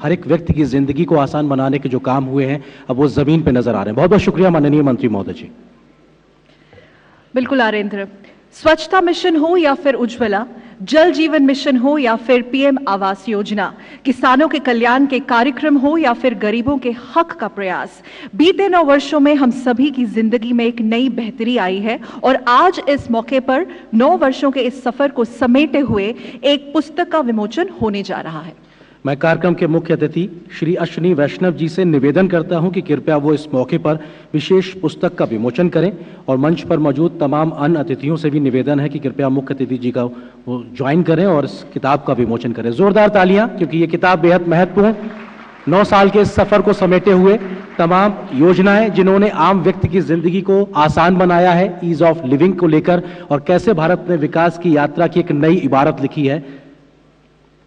हर एक व्यक्ति की जिंदगी को आसान बनाने के जो काम हुए हैं अब वो जमीन पे नजर आ रहे हैं। बहुत बहुत शुक्रिया माननीय मंत्री महोदय जी। बिल्कुल आरेंद्र, स्वच्छता मिशन हो या फिर उज्ज्वला, जल जीवन मिशन हो या फिर पीएम आवास योजना, किसानों के कल्याण के कार्यक्रम हो या फिर गरीबों के हक का प्रयास, बीते 9 वर्षों में हम सभी की जिंदगी में एक नई बेहतरी आई है और आज इस मौके पर 9 वर्षों के इस सफर को समेटे हुए एक पुस्तक का विमोचन होने जा रहा है। मैं कार्यक्रम के मुख्य अतिथि श्री अश्विनी वैष्णव जी से निवेदन करता हूं कि कृपया वो इस मौके पर विशेष पुस्तक का विमोचन करें और मंच पर मौजूद तमाम अन्य अतिथियों से भी निवेदन है कि कृपया मुख्य अतिथि जी का वो ज्वाइन करें और इस किताब का विमोचन करें। जोरदार तालियां, क्योंकि ये किताब बेहद महत्वपूर्ण है। 9 साल के इस सफर को समेटे हुए तमाम योजनाएं जिन्होंने आम व्यक्ति की जिंदगी को आसान बनाया है, ईज ऑफ लिविंग को लेकर, और कैसे भारत ने विकास की यात्रा की एक नई इबारत लिखी है,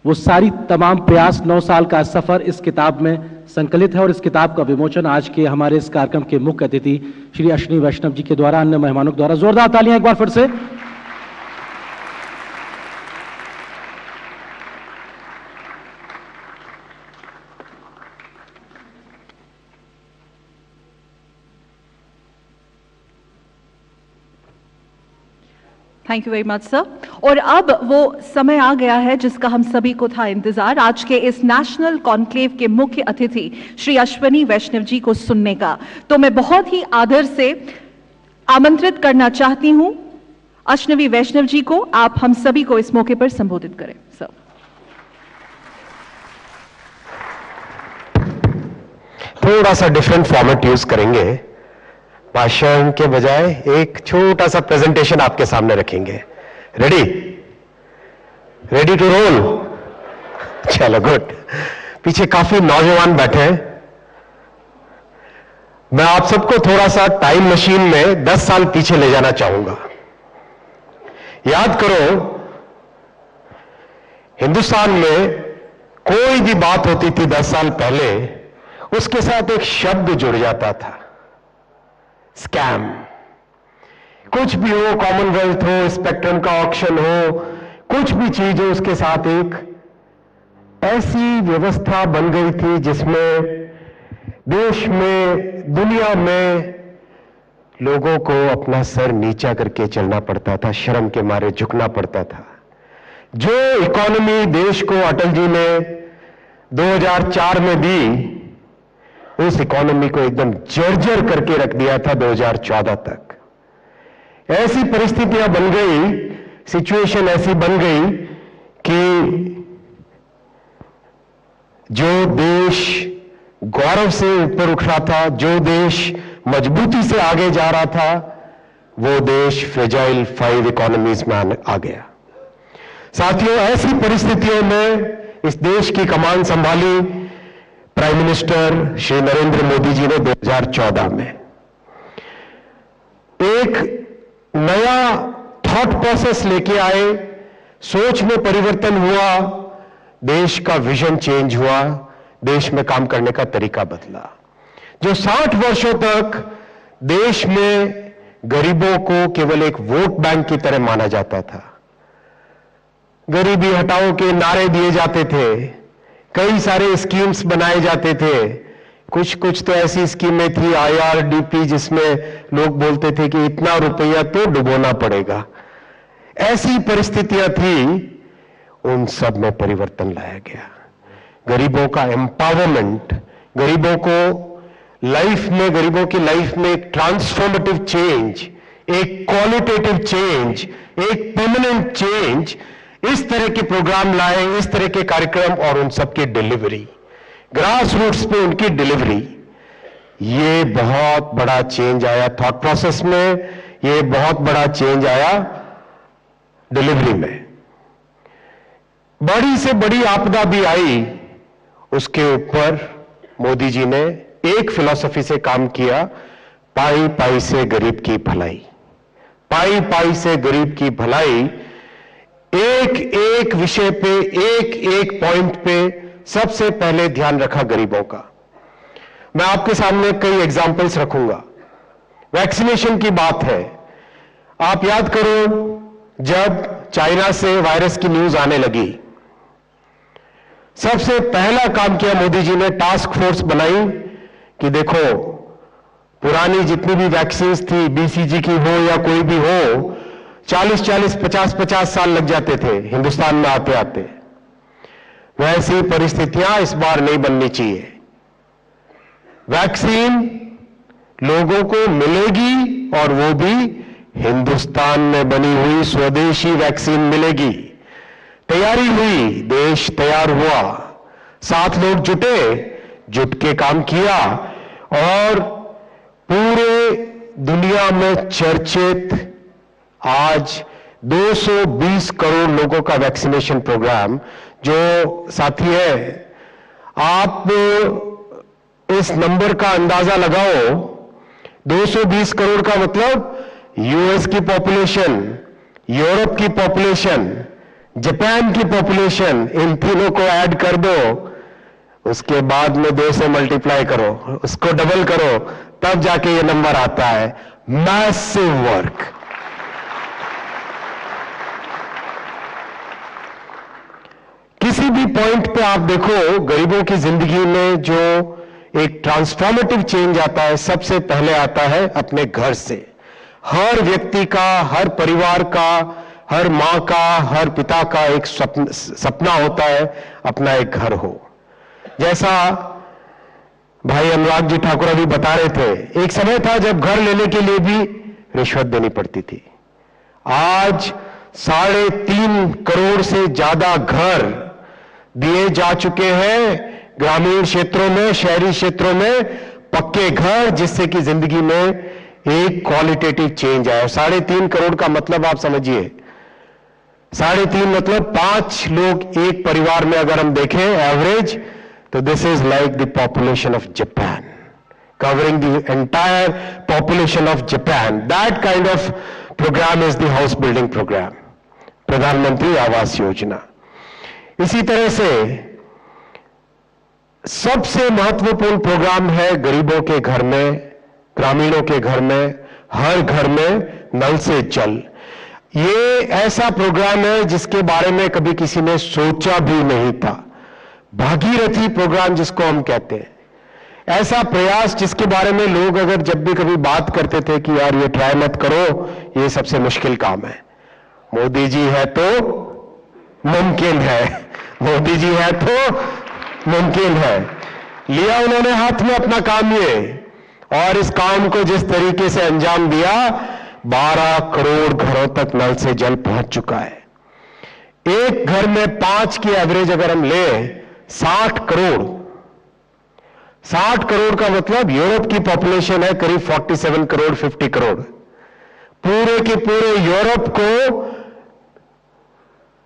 वो सारी तमाम प्रयास 9 साल का सफर इस किताब में संकलित है। और इस किताब का विमोचन आज के हमारे इस कार्यक्रम के मुख्य अतिथि श्री अश्विनी वैष्णव जी के द्वारा, अन्य मेहमानों द्वारा। जोरदार तालियां एक बार फिर से। Thank you very much sir. और अब वो समय आ गया है जिसका हम सभी को था इंतजार, आज के इस नेशनल कॉन्क्लेव के मुख्य अतिथि श्री अश्विनी वैष्णव जी को सुनने का। तो मैं बहुत ही आदर से आमंत्रित करना चाहती हूं अश्विनी वैष्णव जी को, आप हम सभी को इस मौके पर संबोधित करें सर। थोड़ा सा डिफरेंट फॉर्मेट यूज करेंगे, भाषण के बजाय एक छोटा सा प्रेजेंटेशन आपके सामने रखेंगे। रेडी? Ready to roll? चलो गुड। पीछे काफी नौजवान बैठे हैं। मैं आप सबको थोड़ा सा टाइम मशीन में 10 साल पीछे ले जाना चाहूंगा। याद करो, हिंदुस्तान में कोई भी बात होती थी 10 साल पहले, उसके साथ एक शब्द जुड़ जाता था, स्कैम। कुछ भी हो, कॉमनवेल्थ हो, स्पेक्ट्रम का ऑक्शन हो, कुछ भी चीज हो, उसके साथ एक ऐसी व्यवस्था बन गई थी जिसमें देश में, दुनिया में लोगों को अपना सर नीचा करके चलना पड़ता था, शर्म के मारे झुकना पड़ता था। जो इकोनॉमी देश को अटल जी ने 2004 में दी, उस इकोनॉमी को एकदम जर्जर करके रख दिया था 2014 तक। ऐसी परिस्थितियां बन गई, सिचुएशन ऐसी बन गई कि जो देश गौरव से ऊपर उठ रहा था, जो देश मजबूती से आगे जा रहा था, वो देश फ्रेजाइल 5 इकोनॉमीज में आ गया। साथियों, ऐसी परिस्थितियों में इस देश की कमान संभाली प्राइम मिनिस्टर श्री नरेंद्र मोदी जी ने 2014 में। एक नया थॉट प्रोसेस लेके आए, सोच में परिवर्तन हुआ, देश का विजन चेंज हुआ, देश में काम करने का तरीका बदला। जो 60 वर्षों तक देश में गरीबों को केवल एक वोट बैंक की तरह माना जाता था, गरीबी हटाओ के नारे दिए जाते थे, कई सारे स्कीम्स बनाए जाते थे, कुछ तो ऐसी स्कीमें थी IRDP जिसमें लोग बोलते थे कि इतना रुपया तो डुबोना पड़ेगा। ऐसी परिस्थितियां थी, उन सब में परिवर्तन लाया गया। गरीबों का एम्पावरमेंट, गरीबों को लाइफ में, गरीबों की लाइफ में एक ट्रांसफॉर्मेटिव चेंज, एक क्वालिटेटिव चेंज, एक परमानेंट चेंज, इस तरह के प्रोग्राम लाए, इस तरह के कार्यक्रम और उन सबकी डिलीवरी, ग्रास रूट्स पे उनकी डिलीवरी, ये बहुत बड़ा चेंज आया थॉट प्रोसेस में, ये बहुत बड़ा चेंज आया डिलीवरी में। बड़ी से बड़ी आपदा भी आई, उसके ऊपर मोदी जी ने एक फिलॉसफी से काम किया, पाई पाई से गरीब की भलाई, पाई पाई से गरीब की भलाई। एक एक विषय पे, एक एक पॉइंट पे सबसे पहले ध्यान रखा गरीबों का। मैं आपके सामने कई एग्जाम्पल्स रखूंगा। वैक्सीनेशन की बात है, आप याद करो, जब चाइना से वायरस की न्यूज आने लगी सबसे पहला काम किया मोदी जी ने, टास्क फोर्स बनाई कि देखो पुरानी जितनी भी वैक्सीन थी, बीसीजी की हो या कोई भी हो, 40-40, 50-50 साल लग जाते थे हिंदुस्तान में आते आते। वैसी परिस्थितियां इस बार नहीं बननी चाहिए। वैक्सीन लोगों को मिलेगी और वो भी हिंदुस्तान में बनी हुई स्वदेशी वैक्सीन मिलेगी। तैयारी हुई, देश तैयार हुआ, 7 लोग जुट के काम किया और पूरे दुनिया में चर्चित आज 220 करोड़ लोगों का वैक्सीनेशन प्रोग्राम, जो साथी है आप इस नंबर का अंदाजा लगाओ। 220 करोड़ का मतलब यूएस की पॉपुलेशन, यूरोप की पॉपुलेशन, जापान की पॉपुलेशन, इन तीनों को ऐड कर दो, उसके बाद में 2 से मल्टीप्लाई करो, उसको डबल करो, तब जाके ये नंबर आता है। Massive work. किसी भी पॉइंट पे आप देखो, गरीबों की जिंदगी में जो एक ट्रांसफॉर्मेटिव चेंज आता है, सबसे पहले आता है अपने घर से। हर व्यक्ति का, हर परिवार का, हर मां का, हर पिता का एक सपना होता है अपना एक घर हो। जैसा भाई अनुराग जी ठाकुर अभी बता रहे थे, एक समय था जब घर लेने के लिए भी रिश्वत देनी पड़ती थी। आज 3.5 करोड़ से ज्यादा घर दिए जा चुके हैं ग्रामीण क्षेत्रों में, शहरी क्षेत्रों में, पक्के घर, जिससे कि जिंदगी में एक क्वालिटेटिव चेंज आया। 3.5 करोड़ का मतलब आप समझिए, 3.5 मतलब 5 लोग एक परिवार में अगर हम देखें एवरेज, तो this is like the population of Japan, covering the entire population of Japan. That kind of programme is the house building programme, Pradhan Mantri Awas योजना। इसी तरह से सबसे महत्वपूर्ण प्रोग्राम है गरीबों के घर में, ग्रामीणों के घर में, हर घर में नल से जल। ये ऐसा प्रोग्राम है जिसके बारे में कभी किसी ने सोचा भी नहीं था। भागीरथी प्रोग्राम जिसको हम कहते हैं, ऐसा प्रयास जिसके बारे में लोग अगर जब भी कभी बात करते थे कि यार ये ट्राई मत करो, ये सबसे मुश्किल काम है, मोदी जी है तो मुमकिन है, मोदी जी है तो मुमकिन है। लिया उन्होंने हाथ में अपना काम ये, और इस काम को जिस तरीके से अंजाम दिया, 12 करोड़ घरों तक नल से जल पहुंच चुका है। एक घर में 5 की एवरेज अगर हम ले, 60 करोड़, 60 करोड़ का मतलब यूरोप की पॉपुलेशन है करीब 47 करोड़, 50 करोड़। पूरे के पूरे यूरोप को,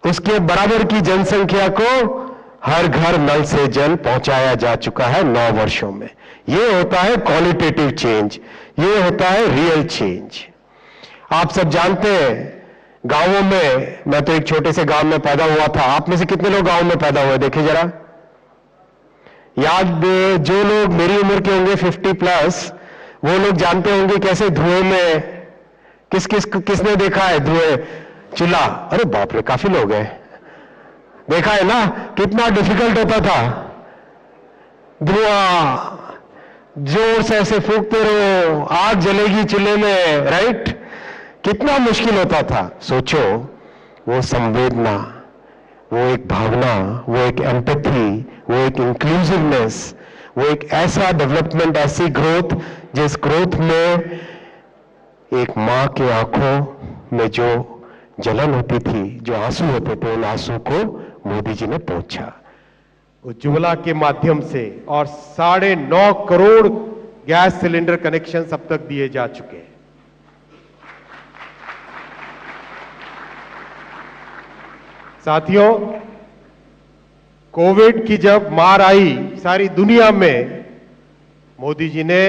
उसके बराबर की जनसंख्या को हर घर नल से जल पहुंचाया जा चुका है 9 वर्षों में। यह होता है क्वालिटेटिव चेंज, यह होता है रियल चेंज। आप सब जानते हैं गांवों में, मैं तो एक छोटे से गांव में पैदा हुआ था। आप में से कितने लोग गांव में पैदा हुए, देखिए जरा। याद, जो लोग मेरी उम्र के होंगे 50+, वो लोग जानते होंगे कैसे धुएं में, किसने देखा है धुएं, चूल्हा। अरे बाप रे, काफी लोग हैं, देखा है ना कितना डिफिकल्ट होता था। धुआं, जोर से ऐसे फूंकते रहो, आग जलेगी चूल्हे में, राइट? कितना मुश्किल होता था। सोचो, वो संवेदना, वो एक भावना, वो एक एम्पैथी, वो एक इंक्लूसिवनेस, वो एक ऐसा डेवलपमेंट, ऐसी ग्रोथ, जिस ग्रोथ में एक मां के आंखों में जो जलन होती थी, जो आंसू होते थे, उन आंसू को मोदी जी ने पहुंचा उज्ज्वला के माध्यम से, और 9.5 करोड़ गैस सिलेंडर कनेक्शन अब तक दिए जा चुके हैं। साथियों, कोविड की जब मार आई सारी दुनिया में, मोदी जी ने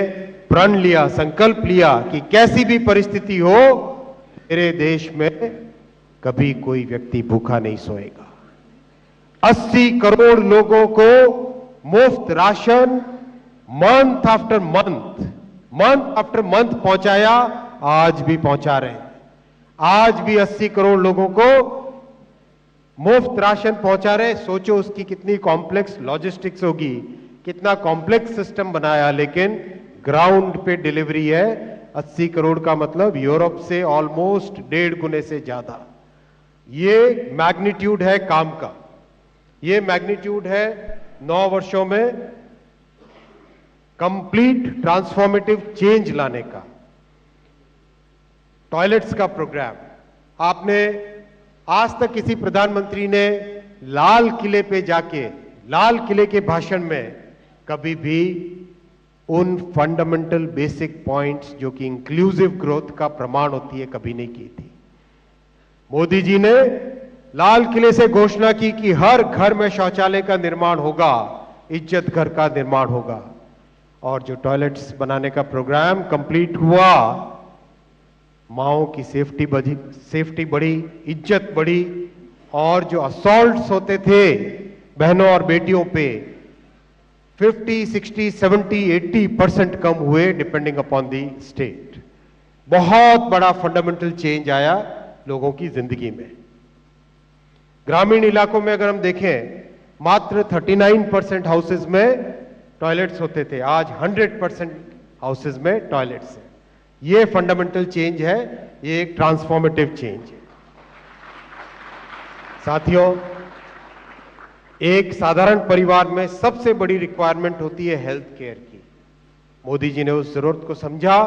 प्रण लिया, संकल्प लिया कि कैसी भी परिस्थिति हो, मेरे देश में कभी कोई व्यक्ति भूखा नहीं सोएगा। 80 करोड़ लोगों को मुफ्त राशन मंथ आफ्टर मंथ पहुंचाया, आज भी पहुंचा रहे हैं। आज भी 80 करोड़ लोगों को मुफ्त राशन पहुंचा रहे, सोचो उसकी कितनी कॉम्प्लेक्स लॉजिस्टिक्स होगी, कितना कॉम्प्लेक्स सिस्टम बनाया, लेकिन ग्राउंड पे डिलीवरी है 80 करोड़ का मतलब यूरोप से ऑलमोस्ट 1.5 गुने से ज्यादा। ये मैग्नीट्यूड है काम का, ये मैग्नीट्यूड है 9 वर्षों में कंप्लीट ट्रांसफॉर्मेटिव चेंज लाने का। टॉयलेट्स का प्रोग्राम, आपने आज तक किसी प्रधानमंत्री ने लाल किले पे जाके, लाल किले के भाषण में कभी भी उन फंडामेंटल बेसिक पॉइंट्स जो कि इंक्लूसिव ग्रोथ का प्रमाण होती है, कभी नहीं की थी। मोदी जी ने लाल किले से घोषणा की कि हर घर में शौचालय का निर्माण होगा, इज्जत घर का निर्माण होगा, और जो टॉयलेट्स बनाने का प्रोग्राम कंप्लीट हुआ, माओं की सेफ्टी बढ़ी, इज्जत बढ़ी, और जो असॉल्ट्स होते थे बहनों और बेटियों पे 50, 60, 70, 80% कम हुए डिपेंडिंग अपॉन दी स्टेट। बहुत बड़ा फंडामेंटल चेंज आया लोगों की जिंदगी में। ग्रामीण इलाकों में अगर हम देखें, मात्र 39% हाउसेज में टॉयलेट्स होते थे, आज 100% हाउसेज में टॉयलेट्स हैं। ये फंडामेंटल चेंज है, ये एक ट्रांसफॉर्मेटिव चेंज है। साथियों, एक साधारण परिवार में सबसे बड़ी रिक्वायरमेंट होती है हेल्थ केयर की। मोदी जी ने उस जरूरत को समझा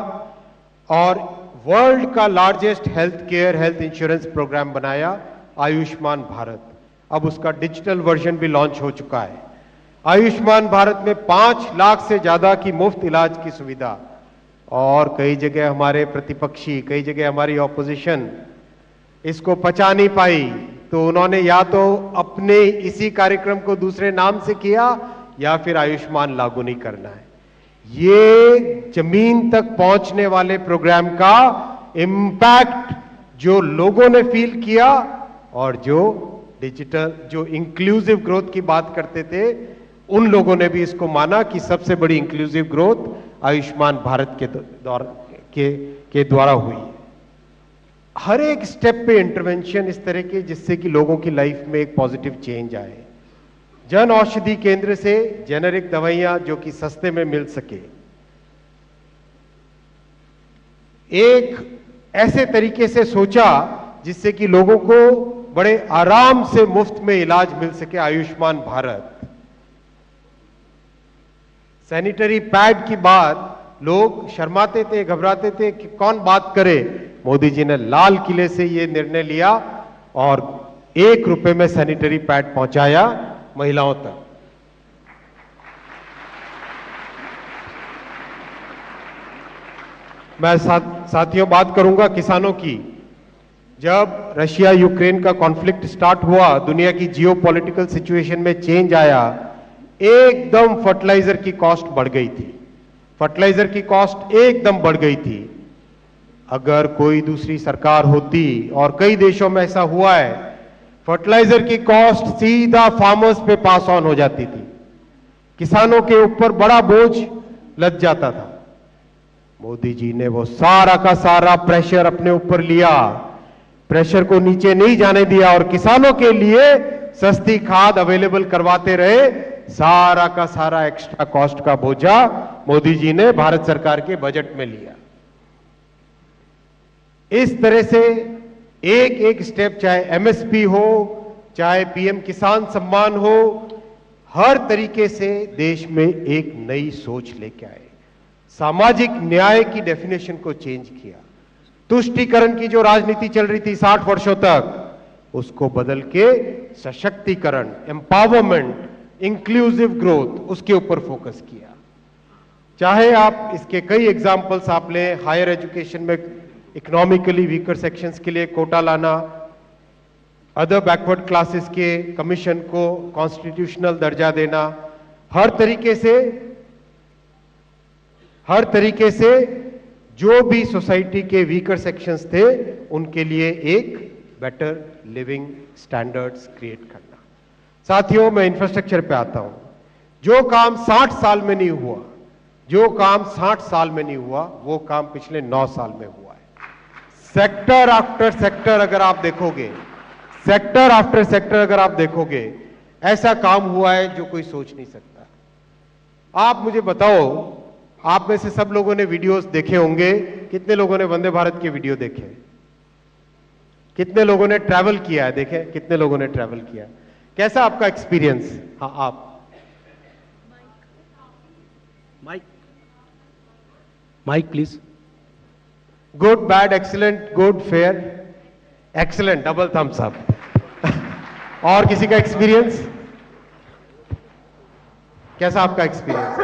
और वर्ल्ड का largest health care, health insurance programme बनाया, आयुष्मान भारत। अब उसका डिजिटल वर्जन भी लॉन्च हो चुका है। आयुष्मान भारत में 5 लाख से ज्यादा की मुफ्त इलाज की सुविधा, और कई जगह हमारे प्रतिपक्षी, कई जगह हमारी ऑपोजिशन इसको पचा नहीं पाई, तो उन्होंने या तो अपने इसी कार्यक्रम को दूसरे नाम से किया या फिर आयुष्मान लागू नहीं करना है। ये जमीन तक पहुंचने वाले प्रोग्राम का इम्पैक्ट जो लोगों ने फील किया, और जो डिजिटल, जो इंक्लूसिव ग्रोथ की बात करते थे, उन लोगों ने भी इसको माना कि सबसे बड़ी इंक्लूसिव ग्रोथ आयुष्मान भारत के द्वारा हुई है। हर एक स्टेप पे इंटरवेंशन इस तरह के, जिससे कि लोगों की लाइफ में एक पॉजिटिव चेंज आए। जन औषधि केंद्र से जेनेरिक दवाइयां जो कि सस्ते में मिल सके, एक ऐसे तरीके से सोचा जिससे कि लोगों को बड़े आराम से मुफ्त में इलाज मिल सके, आयुष्मान भारत। सैनिटरी पैड की बात लोग शर्माते थे, घबराते थे कि कौन बात करे। मोदी जी ने लाल किले से यह निर्णय लिया और 1 रुपए में सैनिटरी पैड पहुंचाया महिलाओं तक। मैं साथियों बात करूंगा किसानों की। जब रशिया यूक्रेन का कॉन्फ्लिक्ट स्टार्ट हुआ, दुनिया की जियोपॉलिटिकल सिचुएशन में चेंज आया, एकदम फर्टिलाइजर की कॉस्ट बढ़ गई थी। फर्टिलाइजर की कॉस्ट एकदम बढ़ गई थी। अगर कोई दूसरी सरकार होती, और कई देशों में ऐसा हुआ है, फर्टिलाइजर की कॉस्ट सीधा फार्मर्स पे पास ऑन हो जाती थी, किसानों के ऊपर बड़ा बोझ लग जाता था। मोदी जी ने वो सारा का सारा प्रेशर अपने ऊपर लिया, प्रेशर को नीचे नहीं जाने दिया, और किसानों के लिए सस्ती खाद अवेलेबल करवाते रहे। सारा का सारा एक्स्ट्रा कॉस्ट का बोझा मोदी जी ने भारत सरकार के बजट में लिया। इस तरह से एक एक स्टेप, चाहे एमएसपी हो, चाहे पीएम किसान सम्मान हो, हर तरीके से देश में एक नई सोच लेके आए। सामाजिक न्याय की डेफिनेशन को चेंज किया। तुष्टीकरण की जो राजनीति चल रही थी 60 वर्षों तक, उसको बदल के सशक्तिकरण, एम्पावरमेंट, इंक्लूसिव ग्रोथ, उसके ऊपर फोकस किया। चाहे आप इसके कई एग्जाम्पल्स आप लें, हायर एजुकेशन में इकोनॉमिकली वीकर सेक्शंस के लिए कोटा लाना, अदर बैकवर्ड क्लासेस के कमीशन को कॉन्स्टिट्यूशनल दर्जा देना, हर तरीके से जो भी सोसाइटी के वीकर सेक्शंस थे उनके लिए एक बेटर लिविंग स्टैंडर्ड्स क्रिएट करना। साथियों, मैं इंफ्रास्ट्रक्चर पे आता हूं। जो काम 60 साल में नहीं हुआ, जो काम 60 साल में नहीं हुआ, वो काम पिछले 9 साल में हुआ है। सेक्टर आफ्टर सेक्टर अगर आप देखोगे, सेक्टर आफ्टर सेक्टर अगर आप देखोगे, ऐसा काम हुआ है जो कोई सोच नहीं सकता। आप मुझे बताओ, आप में से सब लोगों ने वीडियोस देखे होंगे, कितने लोगों ने वंदे भारत के वीडियो देखे? कितने लोगों ने ट्रैवल किया है? देखे कितने लोगों ने ट्रैवल किया? कैसा आपका एक्सपीरियंस? हाँ, आप mic please. Good, bad, excellent, good, fair, excellent, double thumbs up. और किसी का एक्सपीरियंस? कैसा आपका एक्सपीरियंस?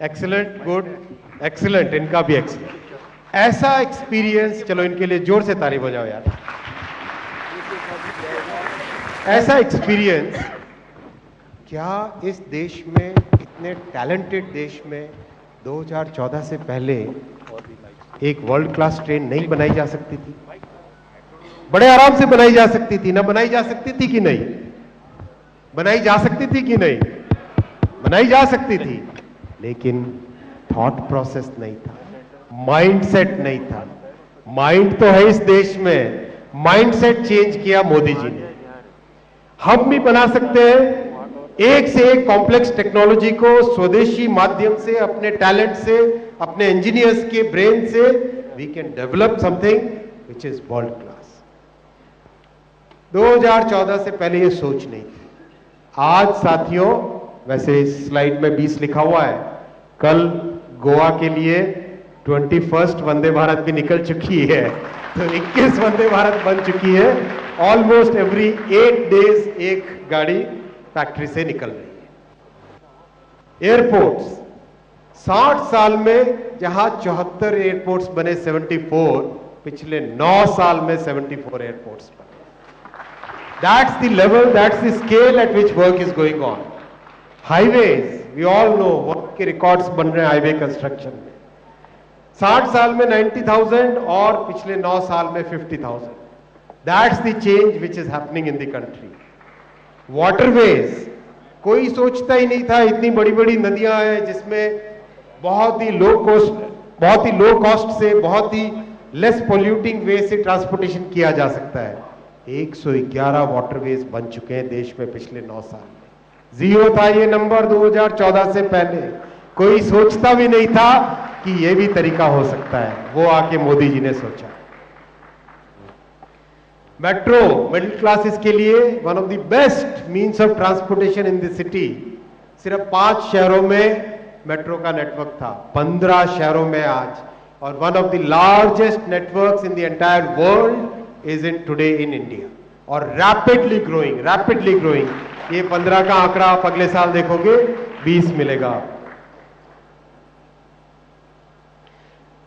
एक्सीलेंट, गुड, एक्सीलेंट, इनका भी एक्सीलेंट। ऐसा एक्सपीरियंस, चलो इनके लिए जोर से ताली बजाओ यार। ऐसा एक्सपीरियंस क्या इस देश में, इतने टैलेंटेड देश में 2014 से पहले एक वर्ल्ड क्लास ट्रेन नहीं बनाई जा सकती थी? बड़े आराम से बनाई जा सकती थी ना? बनाई जा सकती थी कि नहीं? बनाई जा सकती थी कि नहीं? बनाई जा सकती थी, लेकिन थॉट प्रोसेस नहीं था, माइंडसेट नहीं था। माइंड तो है इस देश में, माइंडसेट चेंज किया मोदी जी ने। हम भी बना सकते हैं एक से एक कॉम्प्लेक्स टेक्नोलॉजी को स्वदेशी माध्यम से, अपने टैलेंट से, अपने इंजीनियर्स के ब्रेन से we can develop something which is world class. 2014 से पहले ये सोच नहीं थी। आज साथियों, वैसे इस स्लाइड में 20 लिखा हुआ है, कल गोवा के लिए 21st वंदे भारत भी निकल चुकी है, तो 21 वंदे भारत बन चुकी है। ऑलमोस्ट एवरी 8 डेज एक गाड़ी फैक्ट्री से निकल रही है। एयरपोर्ट्स, 60 साल में जहां 74 एयरपोर्ट्स बने, 74, पिछले 9 साल में 74 एयरपोर्ट्स बने। That's the level, that's the scale at which work is going on. Highways, we all know work के रिकॉर्ड्स बन रहे हैं हाईवे कंस्ट्रक्शन में। 60 साल में 90,000 और पिछले 9 साल में 50,000। That's the change which is happening in the country. Waterways, कोई सोचता ही नहीं था इतनी बड़ी बड़ी नदियां हैं जिसमें बहुत ही लो कॉस्ट से, बहुत ही लेस पोल्यूटिंग वे से ट्रांसपोर्टेशन किया जा सकता है। 111 वाटरवेज बन चुके हैं देश में पिछले 9 साल में। जीरो था ये नंबर 2014 से पहले। कोई सोचता भी नहीं था कि ये भी तरीका हो सकता है, वो आके मोदी जी ने सोचा। मेट्रो, मिडिल क्लासेस के लिए one of the best means of transportation in the city. सिर्फ 5 शहरों में मेट्रो का नेटवर्क था, 15 शहरों में आज, और one of the largest networks in the entire world is in today in India, और रैपिडली ग्रोइंग। ये 15 का आंकड़ा आप अगले साल देखोगे 20 मिलेगा।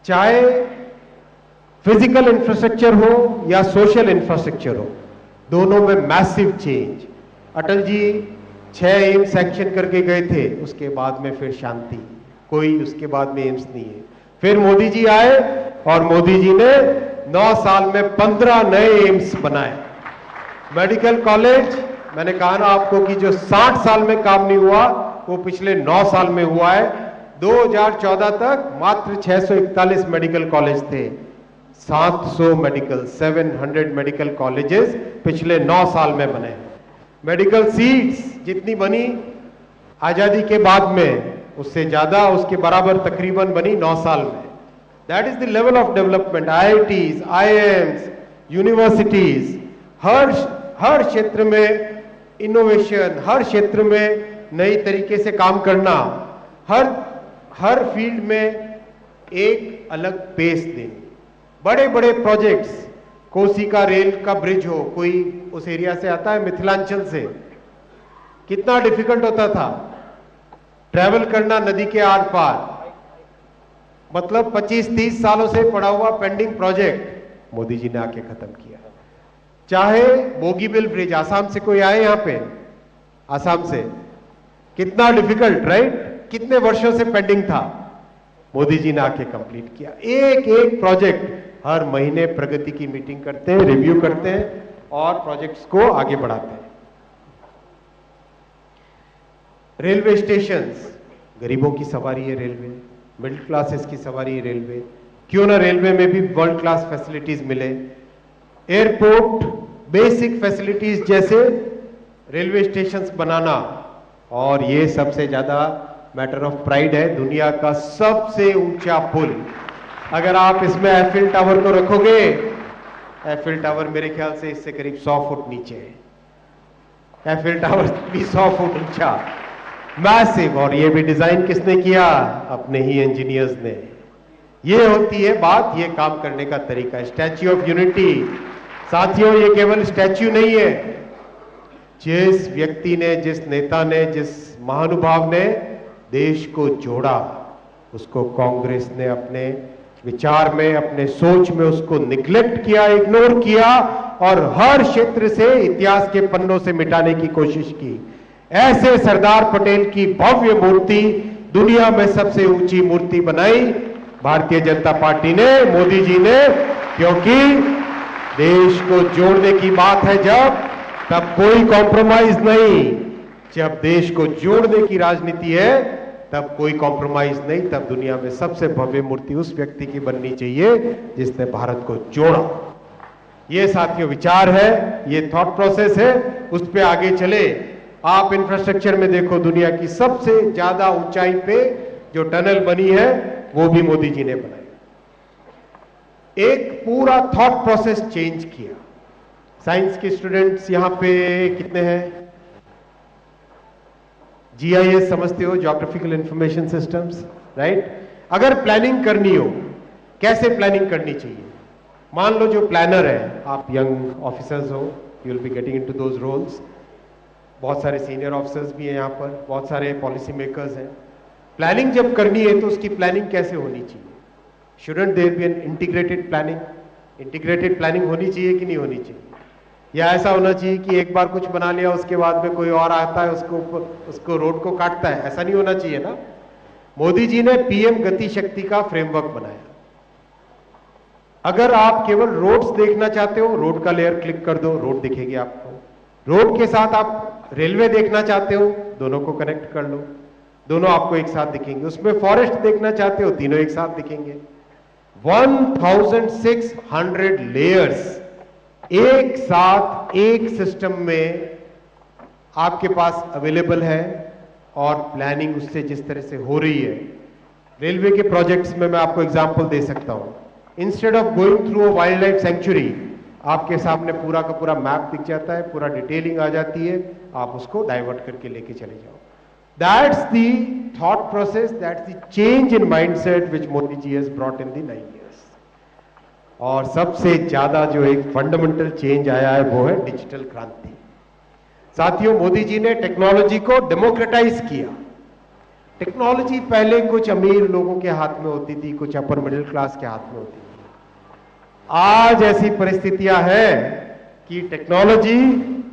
चाहे फिजिकल इंफ्रास्ट्रक्चर हो या सोशल इंफ्रास्ट्रक्चर हो, दोनों में massive change. Atal ji 6 AIIMS sanction करके गए थे, उसके बाद में फिर शांति, कोई उसके बाद में एम्स नहीं है। फिर मोदी जी आए और मोदी जी ने 9 साल में 15 नए एम्स बनाए। मेडिकल कॉलेज, मैंने कहा ना आपको कि जो 60 साल में काम नहीं हुआ वो पिछले 9 साल में हुआ है। 2014 तक मात्र 641 मेडिकल कॉलेज थे, 700 मेडिकल कॉलेजेस पिछले 9 साल में बने। मेडिकल सीट्स जितनी बनी आजादी के बाद में, उससे ज्यादा, उसके बराबर तकरीबन बनी 9 साल में। That is the level of development. IITs, IIMs, universities, हर क्षेत्र में इनोवेशन, हर क्षेत्र में नई तरीके से काम करना, हर फील्ड में एक अलग पेस देनी। बड़े बड़े प्रोजेक्ट्स, कोसी का रेल का ब्रिज हो, कोई उस एरिया से आता है मिथिलांचल से, कितना डिफिकल्ट होता था ट्रैवल करना नदी के आर पार, मतलब 25-30 सालों से पड़ा हुआ पेंडिंग प्रोजेक्ट मोदी जी ने आके खत्म किया। चाहे बोगीबिल ब्रिज, आसाम से कोई आए यहां पे, आसाम से, कितना डिफिकल्ट, राइट, कितने वर्षों से पेंडिंग था, मोदी जी ने आके कंप्लीट किया। एक एक प्रोजेक्ट, हर महीने प्रगति की मीटिंग करते हैं, रिव्यू करते हैं और प्रोजेक्ट्स को आगे बढ़ाते हैं। रेलवे स्टेशंस, गरीबों की सवारी है रेलवे, मिडिल क्लासेस की सवारी है रेलवे, क्यों ना रेलवे में भी वर्ल्ड क्लास फैसिलिटीज मिले। एयरपोर्ट बेसिक फैसिलिटीज जैसे रेलवे स्टेशंस बनाना, और ये सबसे ज्यादा मैटर ऑफ प्राइड है, दुनिया का सबसे ऊंचा पुल। अगर आप इसमें एफिल टावर को रखोगे, एफिल टावर मेरे ख्याल से इससे करीब 100 फुट नीचे है, एफिल टावर भी 100 फुट ऊंचा, मैसिव। और ये भी डिजाइन किसने किया? अपने ही इंजीनियर्स ने। ये होती है बात, ये काम करने का तरीका। स्टैच्यू ऑफ यूनिटी, साथियों ये केवल स्टैच्यू नहीं है। जिस व्यक्ति ने, जिस नेता ने, जिस महानुभाव ने देश को जोड़ा, उसको कांग्रेस ने अपने विचार में, अपने सोच में उसको निग्लेक्ट किया, इग्नोर किया और हर क्षेत्र से इतिहास के पन्नों से मिटाने की कोशिश की। ऐसे सरदार पटेल की भव्य मूर्ति, दुनिया में सबसे ऊंची मूर्ति बनाई भारतीय जनता पार्टी ने, मोदी जी ने, क्योंकि देश को जोड़ने की बात है जब, तब कोई कॉम्प्रोमाइज नहीं। जब देश को जोड़ने की राजनीति है तब कोई कॉम्प्रोमाइज नहीं, तब दुनिया में सबसे भव्य मूर्ति उस व्यक्ति की बननी चाहिए जिसने भारत को जोड़ा। ये साथियों विचार है, ये थॉट प्रोसेस है, उस पे आगे चले। आप इंफ्रास्ट्रक्चर में देखो, दुनिया की सबसे ज्यादा ऊंचाई पे जो टनल बनी है वो भी मोदी जी ने बनाई। एक पूरा थॉट प्रोसेस चेंज किया। साइंस के स्टूडेंट्स यहां पे कितने हैं? जीआईएस समझते हो, ज्योग्राफिकल इंफॉर्मेशन सिस्टम्स, राइट? अगर प्लानिंग करनी हो, कैसे प्लानिंग करनी चाहिए? मान लो जो प्लानर है, आप यंग ऑफिसर्स हो, you will be getting into those roles. बहुत सारे सीनियर ऑफिसर्स भी हैं यहाँ पर, बहुत सारे पॉलिसी मेकर्स हैं। प्लानिंग जब करनी है तो उसकी प्लानिंग कैसे होनी चाहिए? Shouldn't there be an integrated planning? Integrated planning होनी चाहिए कि नहीं होनी चाहिए? या ऐसा होना चाहिए कि एक बार कुछ बना लिया, उसके बाद में कोई और आता है, उसको रोड को काटता है? ऐसा नहीं होना चाहिए ना। मोदी जी ने पीएम गति शक्ति का फ्रेमवर्क बनाया। अगर आप केवल रोड्स देखना चाहते हो, रोड का लेयर क्लिक कर दो, रोड दिखेगी आपको। रोड के साथ आप रेलवे देखना चाहते हो, दोनों को कनेक्ट कर लो, दोनों आपको एक साथ दिखेंगे। उसमें फॉरेस्ट देखना चाहते हो, तीनों एक साथ दिखेंगे। 1600 लेयर्स एक साथ एक सिस्टम में आपके पास अवेलेबल है, और प्लानिंग उससे जिस तरह से हो रही है। रेलवे के प्रोजेक्ट्स में मैं आपको एग्जांपल दे सकता हूं। Instead of going through a wild life sanctuary, आपके सामने पूरा का पूरा मैप दिख जाता है, पूरा डिटेलिंग आ जाती है, आप उसको डाइवर्ट करके लेके चले जाओ। That's the thought process, that's the change in mindset which Modi ji has brought in the 9 years। और सबसे ज्यादा जो एक फंडामेंटल चेंज आया है वो है डिजिटल क्रांति। साथियों, मोदी जी ने टेक्नोलॉजी को डेमोक्रेटाइज किया। टेक्नोलॉजी पहले कुछ अमीर लोगों के हाथ में होती थी, कुछ अपर मिडिल क्लास के हाथ में होती थी। आज ऐसी परिस्थितियां हैं कि टेक्नोलॉजी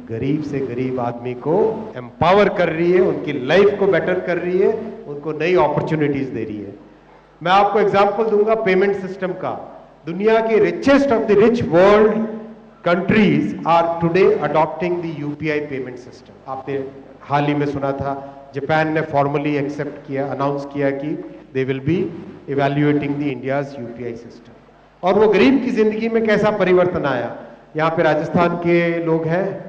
गरीब से गरीब आदमी को एम्पावर कर रही है, उनकी लाइफ को बेटर कर रही है, उनको नई अपॉर्चुनिटीज दे रही है। मैं आपको एग्जांपल दूंगा पेमेंट सिस्टम का। दुनिया के richest of the rich world countries are today adopting the UPI payment system. आपने हाल ही में सुना था, जापान ने फॉर्मली एक्सेप्ट किया, अनाउंस किया कि they will be evaluating the India's UPI system. और वो गरीब की जिंदगी में कैसा परिवर्तन आया। यहाँ पे राजस्थान के लोग हैं,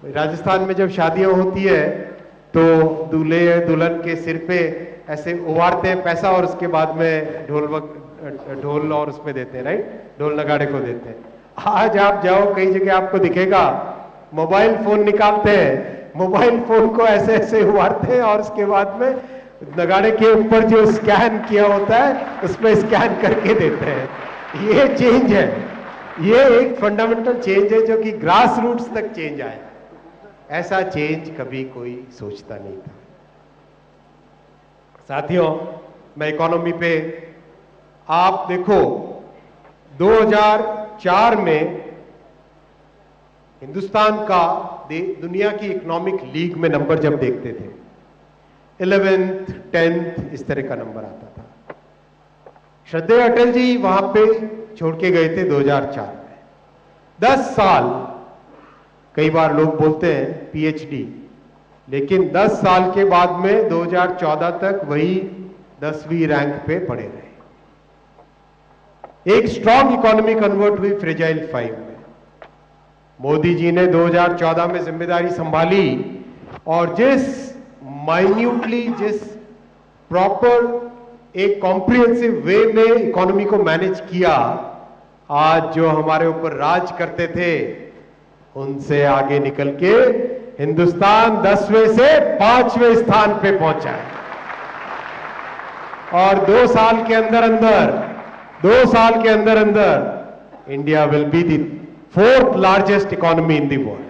राजस्थान में जब शादियां होती है तो दूल्हे दुल्हन के सिर पे ऐसे उवारते हैं पैसा, और उसके बाद में ढोल और उसमें देते हैं, राइट, ढोल नगाड़े को देते हैं। आज आप जाओ कई जगह आपको दिखेगा मोबाइल फोन निकालते हैं, मोबाइल फोन को ऐसे ऐसे उवारते हैं और उसके बाद में नगाड़े के ऊपर जो स्कैन किया होता है उसमें स्कैन करके देते हैं। ये चेंज है, ये एक फंडामेंटल चेंज है जो कि ग्रास रूट्स तक चेंज आया। ऐसा चेंज कभी कोई सोचता नहीं था। साथियों, मैं इकोनॉमी पे आप देखो 2004 में हिंदुस्तान का दुनिया की इकोनॉमिक लीग में नंबर जब देखते थे 11th 10th इस तरह का नंबर आता था। श्रद्धेय अटल जी वहां पे छोड़ के गए थे 2004 में। 10 साल, कई बार लोग बोलते हैं पीएचडी, लेकिन 10 साल के बाद में 2014 तक वही 10वीं रैंक पे पड़े रहे। एक स्ट्रांग इकोनॉमी कन्वर्ट हुई फ्रेजाइल 5 में। मोदी जी ने 2014 में जिम्मेदारी संभाली और जिस प्रॉपर एक कॉम्प्रिहेंसिव वे में इकोनॉमी को मैनेज किया, आज जो हमारे ऊपर राज करते थे उनसे आगे निकल के हिंदुस्तान 10वें से 5वें स्थान पे पहुंचा है। और 2 साल के अंदर अंदर India will be the 4th largest economy in the world.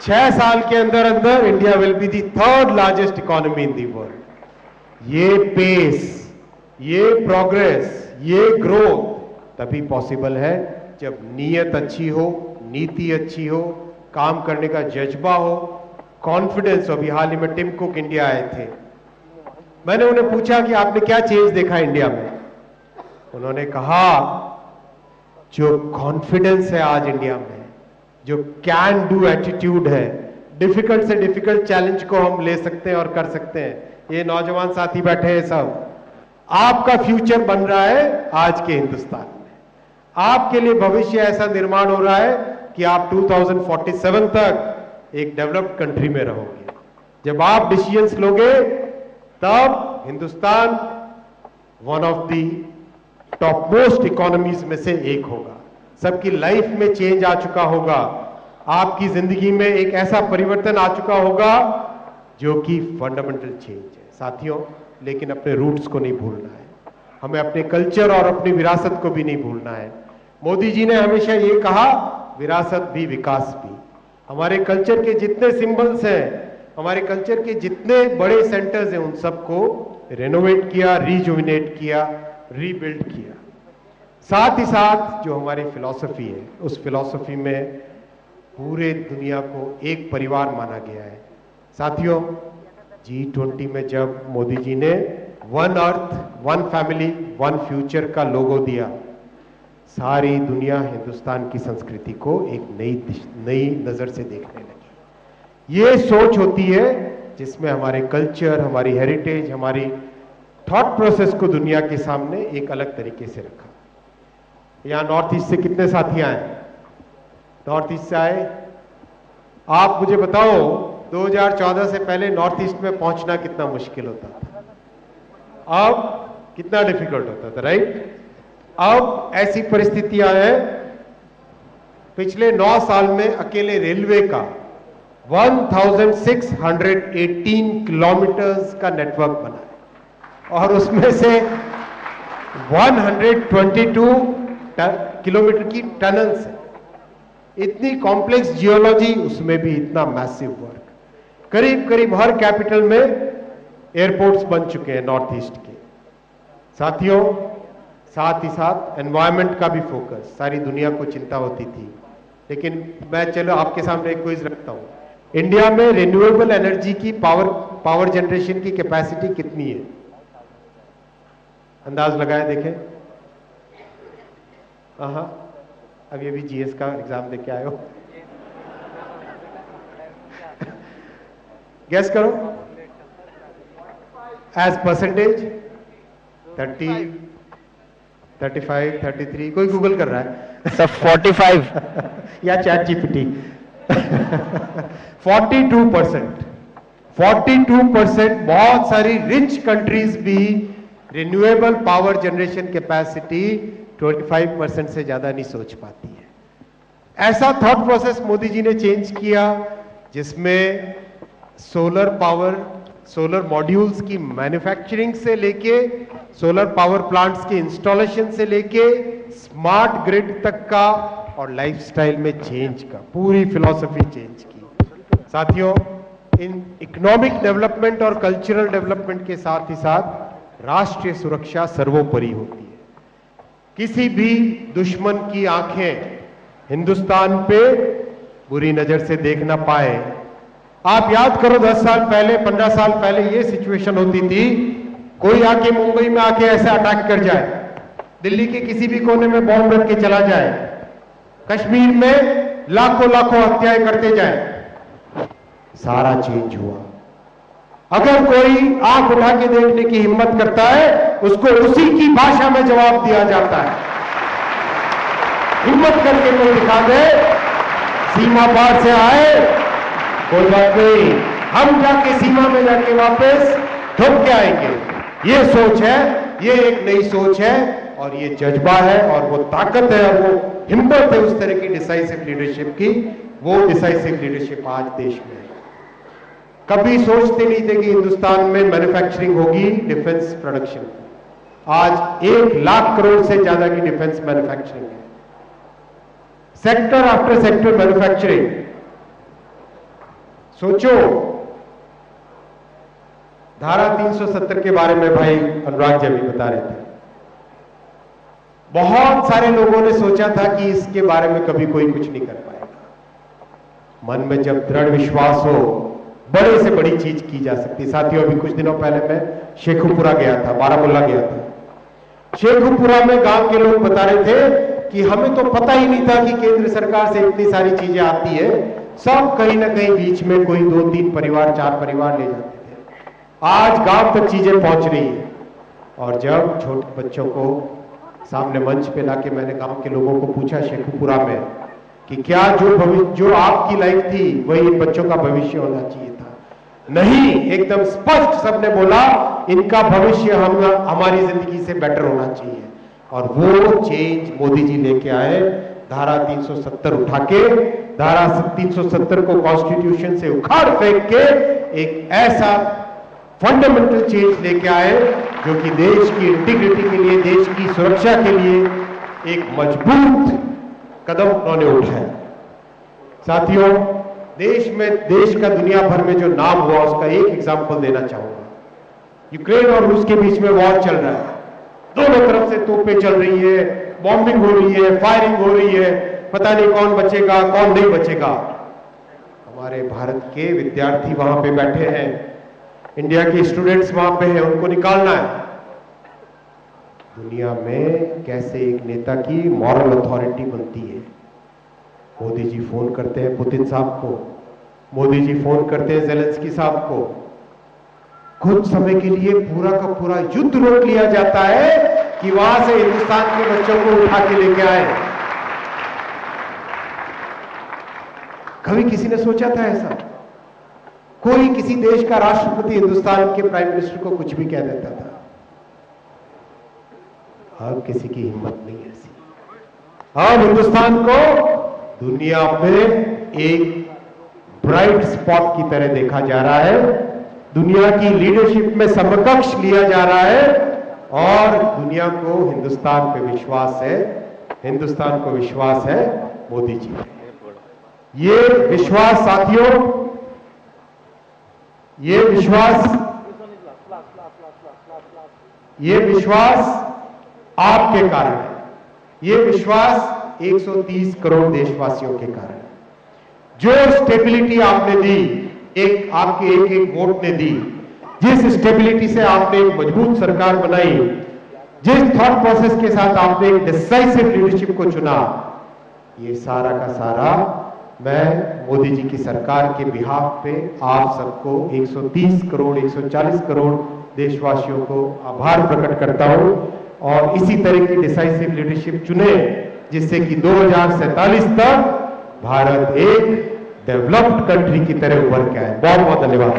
6 साल के अंदर अंदर India will be the 3rd largest economy in the world. ये पेस, ये प्रोग्रेस, ये ग्रोथ तभी पॉसिबल है जब नीयत अच्छी हो, नीति अच्छी हो, काम करने का जज्बा हो, कॉन्फिडेंस हो। अभी हाल ही में टिम कुक इंडिया आए थे, मैंने उन्हें पूछा कि आपने क्या चेंज देखा इंडिया में। उन्होंने कहा जो कॉन्फिडेंस है आज इंडिया में, जो कैन डू एटीट्यूड है, डिफिकल्ट से डिफिकल्ट चैलेंज को हम ले सकते हैं और कर सकते हैं। ये नौजवान साथी बैठे हैं सब, आपका फ्यूचर बन रहा है आज के हिंदुस्तान में। आपके लिए भविष्य ऐसा निर्माण हो रहा है कि आप 2047 तक एक डेवलप्ड कंट्री में रहोगे। जब आप डिसीजंस लोगे तब Hindustan one of the top most economies में से एक होगा। सबकी लाइफ में चेंज आ चुका होगा, आपकी जिंदगी में एक ऐसा परिवर्तन आ चुका होगा जो कि फंडामेंटल चेंज है साथियों। लेकिन अपने रूट्स को नहीं भूलना है, हमें अपने कल्चर और अपनी विरासत को भी नहीं भूलना है। मोदी जी ने हमेशा ये कहा, विरासत भी विकास भी। हमारे कल्चर के जितने सिंबल्स हैं, हमारे कल्चर के जितने बड़े सेंटर्स हैं, उन सबको रेनोवेट किया, रिजुविनेट किया, रीबिल्ड किया। साथ ही साथ जो हमारी फिलॉसफी है, उस फिलॉसफी में पूरे दुनिया को एक परिवार माना गया है। साथियों, G20 में जब मोदी जी ने one earth, one family, one future का लोगो दिया, सारी दुनिया हिंदुस्तान की संस्कृति को एक नई नजर से देखने लगी। ये सोच होती है जिसमें हमारे कल्चर, हमारी हेरिटेज, हमारी थॉट प्रोसेस को दुनिया के सामने एक अलग तरीके से रखा। यहां नॉर्थ ईस्ट से कितने साथी आए? नॉर्थ ईस्ट से आए? आप मुझे बताओ 2014 से पहले नॉर्थ ईस्ट में पहुंचना कितना मुश्किल होता था, अब कितना डिफिकल्ट होता था, राइट? अब ऐसी परिस्थितियां हैं, पिछले 9 साल में अकेले रेलवे का 1618 किलोमीटर्स का नेटवर्क बना है और उसमें से 122 किलोमीटर की टनल्स है। इतनी कॉम्प्लेक्स जियोलॉजी, उसमें भी इतना मैसिव वर्क। करीब करीब हर कैपिटल में एयरपोर्ट्स बन चुके हैं नॉर्थ ईस्ट के। साथियों, साथ ही साथ एनवायरनमेंट का भी फोकस, सारी दुनिया को चिंता होती थी, लेकिन मैं चलो आपके सामने एक क्विज रखता हूं। इंडिया में रिन्यूएबल एनर्जी की पावर जनरेशन की कैपेसिटी कितनी है? अंदाज लगाए देखें। अभी अभी जीएस का एग्जाम देके आए हो, गेस करो। एज परसेंटेज 30, 35, 33, कोई गूगल कर रहा है सब 45 या चैट जीपीटी 42%। 42%। बहुत सारी रिच कंट्रीज भी रिन्यूएबल पावर जनरेशन कैपेसिटी 25% से ज्यादा नहीं सोच पाती है। ऐसा थॉट प्रोसेस मोदी जी ने चेंज किया जिसमें सोलर पावर, सोलर मॉड्यूल्स की मैन्युफैक्चरिंग से लेके सोलर पावर प्लांट्स के इंस्टॉलेशन से लेके स्मार्ट ग्रिड तक का और लाइफस्टाइल में चेंज का पूरी फिलॉसफी चेंज की। साथियों, इन इकोनॉमिक डेवलपमेंट और कल्चरल डेवलपमेंट के साथ ही साथ राष्ट्रीय सुरक्षा सर्वोपरि होती है। किसी भी दुश्मन की आंखें हिंदुस्तान पे बुरी नजर से देख ना पाए। आप याद करो 10 साल पहले, 15 साल पहले ये सिचुएशन होती थी, कोई आके मुंबई में आके ऐसे अटैक कर जाए, दिल्ली के किसी भी कोने में बॉम्ब रख के चला जाए, कश्मीर में लाखों लाखों हत्याएं करते जाए। सारा चेंज हुआ। अगर कोई आंख उठा के देखने की हिम्मत करता है, उसको उसी की भाषा में जवाब दिया जाता है। हिम्मत करके कोई दिखा दे, सीमा पार से आए, कोई बात नहीं, हम जाके सीमा में जाके वापस ठोक के आएंगे। ये सोच है, ये एक नई सोच है, और ये जज्बा है, और वो ताकत है, और वो हिम्मत है उस तरह की डिसाइसिव लीडरशिप की। वो डिसाइसिव लीडरशिप आज देश में है। कभी सोचते नहीं थे कि हिंदुस्तान में मैन्युफैक्चरिंग होगी, डिफेंस प्रोडक्शन। आज 1 लाख करोड़ से ज्यादा की डिफेंस मैन्युफैक्चरिंग है, सेक्टर आफ्टर सेक्टर मैन्युफैक्चरिंग। सोचो, धारा 370 के बारे में भाई अनुराग जी अभी बता रहे थे। बहुत सारे लोगों ने सोचा था कि इसके बारे में कभी कोई कुछ नहीं कर पाएगा। मन में जब दृढ़ विश्वास हो, बड़े से बड़ी चीज की जा सकती। साथियों, अभी कुछ दिनों पहले मैं शेखुपुरा गया था, बारामूला गया था। शेखुपुरा में गांव के लोग बता रहे थे कि हमें तो पता ही नहीं था कि केंद्र सरकार से इतनी सारी चीजें आती है। सब कहीं ना कहीं बीच में कोई 2-3 परिवार, 4 परिवार ले जाते थे। आज गांव तक चीजें पहुंच रही है। और जब छोटे बच्चों को सामने मंच पे लाके मैंने गांव के लोगों को पूछा शेखुपुरा में कि क्या जो आपकी लाइफ थी वही इन बच्चों का भविष्य होना चाहिए था? नहीं, एकदम स्पष्ट सबने बोला, इनका भविष्य हमारी जिंदगी से बेटर होना चाहिए। और वो चेंज मोदी जी लेके आए। धारा 370 उठा के, धारा 370 को कॉन्स्टिट्यूशन से उखाड़ फेंक के एक ऐसा फंडामेंटल चेंज लेके आए जो कि देश की इंटीग्रिटी के लिए, देश की सुरक्षा के लिए एक मजबूत कदम उन्होंने उठाया। साथियों, देश का दुनिया भर में जो नाम हुआ उसका एक एग्जांपल देना चाहूंगा। यूक्रेन और रूस के बीच में वॉर चल रहा है, दोनों तरफ से तोपें चल रही है, बॉम्बिंग हो रही है, फायरिंग हो रही है, पता नहीं कौन बचेगा कौन नहीं बचेगा। हमारे भारत के विद्यार्थी वहां पे बैठे हैं, इंडिया के स्टूडेंट्स वहां पे हैं, उनको निकालना है। दुनिया में कैसे एक नेता की मॉरल अथॉरिटी बनती है। मोदी जी फोन करते हैं पुतिन साहब को, मोदी जी फोन करते हैं ज़ेलेंस्की साहब को। कुछ समय के लिए पूरा का पूरा युद्ध रोक लिया जाता है कि वहां से हिंदुस्तान के बच्चों को उठा के लेके आए। कभी किसी ने सोचा था ऐसा? कोई किसी देश का राष्ट्रपति हिंदुस्तान के प्राइम मिनिस्टर को कुछ भी कह देता था। अब किसी की हिम्मत नहीं है ऐसी। अब हिंदुस्तान को दुनिया में एक ब्राइट स्पॉट की तरह देखा जा रहा है, दुनिया की लीडरशिप में समकक्ष लिया जा रहा है, और दुनिया को हिंदुस्तान पे विश्वास है, हिंदुस्तान को विश्वास है मोदी जी पे। ये विश्वास साथियों, ये विश्वास आपके कारण है। ये विश्वास 130 करोड़ देशवासियों के कारण है। जो स्टेबिलिटी आपने दी, एक आपके एक वोट ने दी, जिस स्टेबिलिटी से आपने एक मजबूत सरकार बनाई, जिस थॉट प्रोसेस के साथ आपने एक डिसाइसिव लीडरशिप को चुना, ये सारा का सारा मैं मोदी जी की सरकार के बिहाफ पे आप सबको 130 करोड़ 140 करोड़ देशवासियों को आभार प्रकट करता हूं। और इसी तरह की डिसाइसिव लीडरशिप चुने जिससे कि 2047 तक भारत एक डेवलप्ड कंट्री की तरह उभर के आए। बहुत बहुत धन्यवाद।